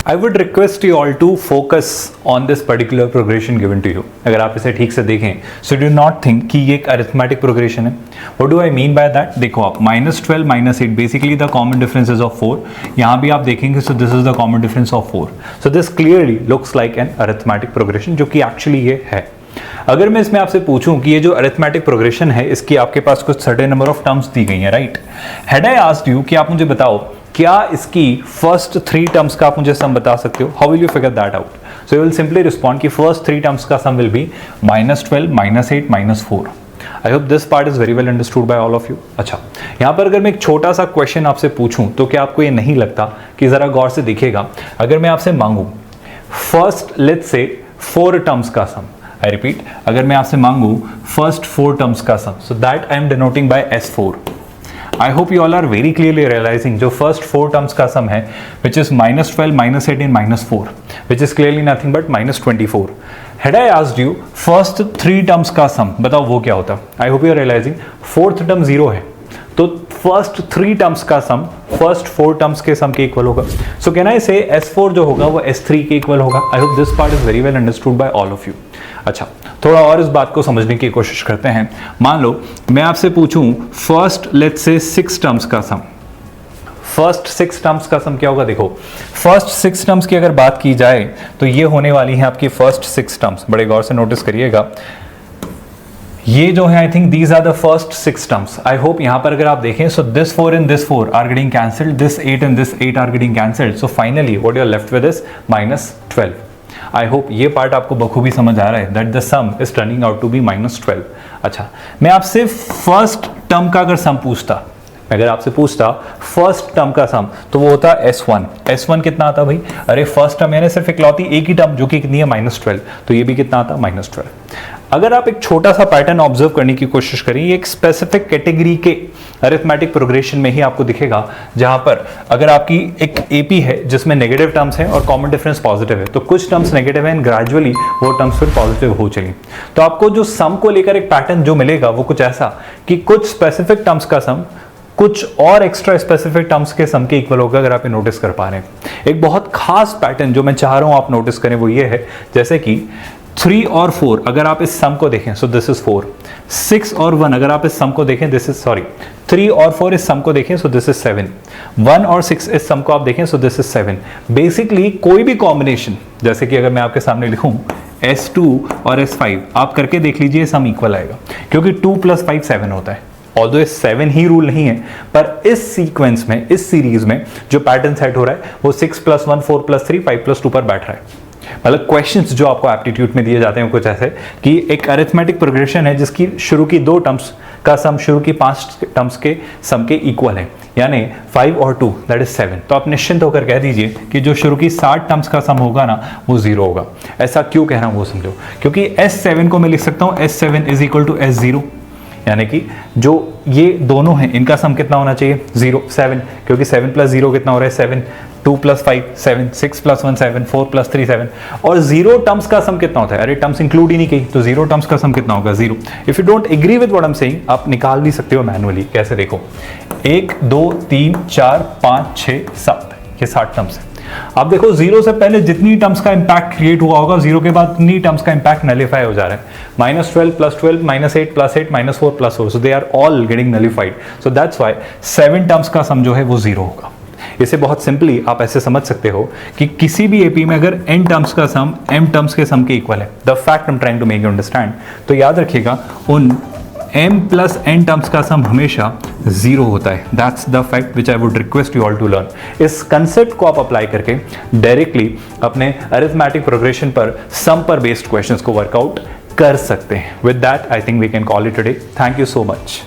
I would request you all to focus on this particular progression given to you. अगर आप इसे ठीक से देखें, सो डू नॉट थिंक कि ये एक अरिथमेटिक प्रोग्रेशन है। What do I mean by that? देखो आप -12 -8 basically the common difference is of 4। यहाँ भी आप देखेंगे, so this is the common difference of 4। So this clearly looks like an arithmetic progression, जो कि एक्चुअली ये है। अगर मैं इसमें आपसे पूछूं कि ये जो अरिथमेटिक प्रोग्रेशन है, इसकी आपके पास कुछ सर्टेन नंबर ऑफ टर्म्स दी गई हैं, right? Had I asked you कि आप मुझे बताओ क्या इसकी फर्स्ट 3 टर्म्स का आप मुझे सम बता सकते हो? How will you figure that out? So you will simply respond कि फर्स्ट 3 टर्म्स का sum will be -12 -8 -4। I hope this part is very well understood by all of you. अच्छा, यहाँ पर अगर मैं एक छोटा सा क्वेश्चन आपसे पूछूं तो क्या आपको ये नहीं लगता कि जरा गौर से देखिएगा, अगर मैं आपसे मांगू फर्स्ट लेट्स से 4 टर्म्स का सम, आई रिपीट, अगर मैं आपसे मांगू फर्स्ट 4 टर्म्स का sum, so that I am denoting by S4। I hope you all are very clearly realizing जो first 4 terms का sum है, which is -12 -8 and -4, which is clearly nothing but -24. Had I asked you first 3 terms का sum, बताओ वो क्या होता? I hope you are realizing fourth term 0 है, तो first 3 terms का sum first 4 terms के sum के इक्वल होगा। So can I say S4 जो होगा वो S3 के इक्वल होगा? I hope this part is very well understood by all of you. अच्छा, थोड़ा और इस बात को समझने की कोशिश करते हैं। मान लो मैं आपसे पूछूं फर्स्ट लेट्स से 6 टर्म्स का सम, फर्स्ट 6 टर्म्स का सम क्या होगा? देखो फर्स्ट 6 टर्म्स की अगर बात की जाए तो ये होने वाली है आपकी फर्स्ट 6 टर्म्स। बड़े गौर से नोटिस करिएगा, ये जो है I think these are the first 6 terms. I hope यहाँ पर अगर आप देखें, so this 4 and this 4 are getting cancelled, this 8 and this 8 are getting cancelled, so finally what you are left with is -12। I hope ये part आपको बखूबी समझ आ रहा है that the sum is turning out to be -12। अच्छा, मैं आपसे फर्स्ट टर्म का अगर सम पूछता, अगर आपसे पूछता फर्स्ट टर्म का सम, तो वो होता S1। S1 कितना आता भाई? अरे फर्स्ट टर्म यानी सिर्फ इकलौती एक ही टर्म जो कि कितनी है -12, तो ये भी कितना आता? -12। अगर आप एक छोटा सा पैटर्न ऑब्जर्व करने की कोशिश करें, ये एक स्पेसिफिक कैटेगरी के अरिथमेटिक प्रोग्रेशन में ही आपको दिखेगा, जहां पर अगर आपकी एक एपी है जिसमें नेगेटिव टर्म्स हैं और कॉमन डिफरेंस पॉजिटिव है, तो कुछ टर्म्स नेगेटिव है एंड ग्रेजुअली वो टर्म्स फिर पॉजिटिव हो चलेंगे। तो आपको जो सम को लेकर एक पैटर्न जो मिलेगा वो कुछ ऐसा कि कुछ स्पेसिफिक टर्म्स का सम कुछ और एक्स्ट्रा स्पेसिफिक टर्म्स के सम के इक्वल होगा। अगर आप ये नोटिस कर पा रहे हैं, एक बहुत खास पैटर्न जो मैं चाह रहा हूं आप नोटिस करें वो ये है, जैसे कि 3 और 4 अगर आप इस सम को देखें, सो दिस इज 4। 6 और 1 अगर आप इस सम को देखें, दिस इज 3 और 4 इस सम को देखें, सो दिस इज 7। 1 और 6 इस सम को आप देखें, सो दिस इज 7। बेसिकली कोई भी कॉम्बिनेशन, जैसे कि अगर मैं आपके सामने लिखूं S2 और S5, आप करके देख लीजिए सम इक्वल आएगा, क्योंकि 2 + 5 7 होता है। ऑल्दो 7 ही रूल नहीं है, पर इस सीक्वेंस में, इस सीरीज में जो पैटर्न सेट हो रहा है वो 6 + 1 4 + 3 5 + 2 पर बैठ रहा है। मतलब क्वेश्चंस जो आपको एप्टीट्यूड में दिए जाते हैं कुछ ऐसे कि एक अरिथमेटिक प्रोग्रेशन है जिसकी शुरू की 2 टर्म्स का सम शुरू की 5 टर्म्स के सम के इक्वल है, यानी 5 और 2 दैट इज 7। तो आप निश्चिंत होकर कह दीजिए कि जो शुरू की 60 टर्म्स का सम होगा ना वो 0 होगा। ऐसा क्यों कह रहा हूं वो समझो, क्योंकि S7 को मैं लिख सकता हूं S7 = S0, यानी कि जो ये दोनों हैं इनका सम कितना होना चाहिए? 0 7, क्योंकि 7 + 0 कितना हो रहा है? 7। 2 + 5 7, 6 + 1 7, 4 + 3 7, और 0 टर्म्स का सम कितना होता है? अरे टर्म्स इंक्लूड ही नहीं की, तो 0 टर्म्स का सम कितना होगा? 0। If you don't agree with what I am saying, आप निकाल भी सकते हो मैनुअली। कैसे? देखो 1 2 3 4 5 6 7, ये 60 टर्म्स है। आप देखो 0 से पहले जितनी टर्म्स का इंपैक्ट क्रिएट हुआ होगा, 0 के बाद उतनी टर्म्स का इंपैक्ट नलिफाई हो जा रहा है। -12 + 12 -8 + 8 -4 + 4, so they are all getting nullified. So that's why 7 terms का सम जो है वो 0 होगा। इसे बहुत सिंपली आप ऐसे समझ सकते हो कि किसी भी एपी में अगर n टर्म्स का सम m टर्म्स के सम के इक्वल है, the fact I am trying to make you understand, तो याद रखिएगा उन m + n टर्म्स का सम हमेशा 0 होता है। That's the fact which I would request you all to learn. इस कंसेप्ट को आप अप्लाई करके डायरेक्टली अपने अरिथमेटिक प्रोग्रेशन पर सम पर बेस्ड क्वेश्चंस को वर्कआउट कर सकते हैं। With that I think we can call it today. Thank you so much.